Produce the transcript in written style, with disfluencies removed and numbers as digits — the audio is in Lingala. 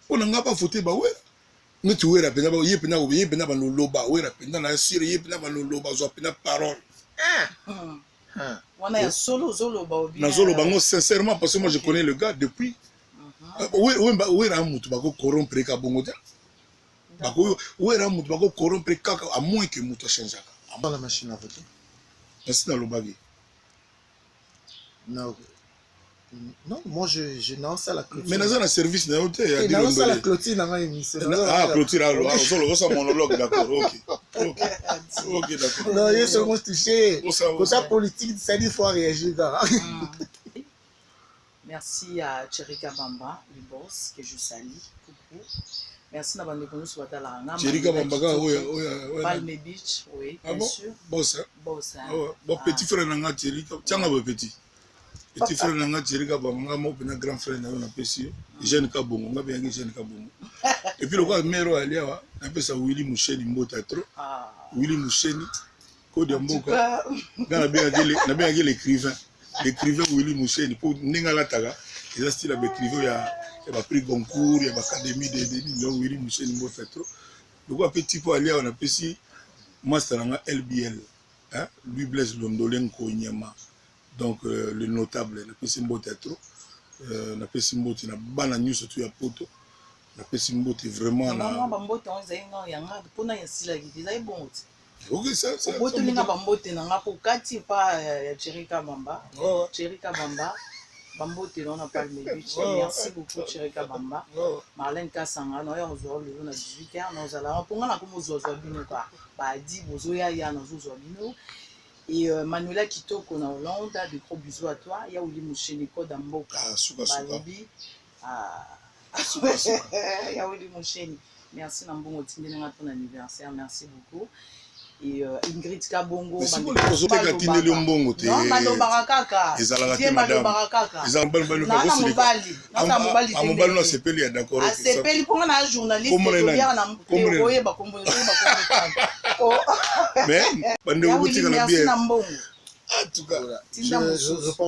On n'a pas foutu, bah ouais. Nous tu es rapide, il y a pena banoloba, ouais rapide, na sire, il y a pena banoloba, zo pena parole. On a solo ba bien. Na solo bango sincèrement parce que moi je connais le gars depuis. Ouais ramutu bako corrompre ka bongo ta. Bako ouais ramutu bako corrompre kaka à moins que mutu change. Dans la machine à voter. Merci dans le bagage. Non. Non, moi je lance à la clôture. Mais dans un service, il y a des à la clôture dans ma émission. Ah, clôture, alors, c'est un monologue, d'accord, ok. Ok, d'accord. Non, il y a seulement touché. Côté politique, ça dit qu'il faut réagir. Merci à Cherika Bamba, le boss, que je salue. Coucou. Merci à Bandekonu Swatala. Cherika Bamba, oui. Palme Beach, oui, bien sûr. Boss, hein? Boss, hein? Bon, petit frère, Nanga Cherika. Tiens, un petit. Petit frère Nanga Cherika Bamba, mon grand frère, Nanga Pessi. Jeune Kabongo, on a bien jeune Kabongo. Et puis le gars, Mero Alia, on appelle ça Willy Moucheni Mbota trop. Willy Moucheni, Code Mboka. On a bien l'écrivain. L'écrivain Willy Moucheni, pour Ningala Taga, il a style d'écrivain, il y a pris concours, il y a l'académie de Willy Moucheni Mbota trop. Le gars, petit peu Alia, on a Pessi, Master LBL. Lui Blaise Londolenko Nyama. Donc le notable, on a Pessi Mbota trop. Na pesi mbote na bana nyuso tu ya poto na pesi mbote vraiment na ba mbote on zainga yanga pona ya sila giza ibonte OK ça mbote linga ba mbote na ngapo kati pa ya Cherika Bamba ba mbote na Palme Beach. Merci beaucoup Cherika Bamba. Marlène Kasanga no ya ozo le na 18h na ozala ponga na ko mozo bino ka ba di bozo ya na zozo bino. Et Manuela Kitoko na Hollande, de gros bisous à toi. Il y a Willy Moucheni Koda Mboka. Balobi. Il y a Willy Moucheni. Merci Nambongo Tindé na ton anniversaire. Merci beaucoup. Et Ingrid Kabongo. Mais si vous avez Tindé le Mbongo te. Non, Malo Barakaka. Ezalaka madame. Ezalaka Mobali. Na Mobali. A Mobali na sepeli ya d'accord. A sepeli pour na journaliste oya na oye ba kombo Mais bande vous tika na bien. Merci Nambongo. En tout cas, je pense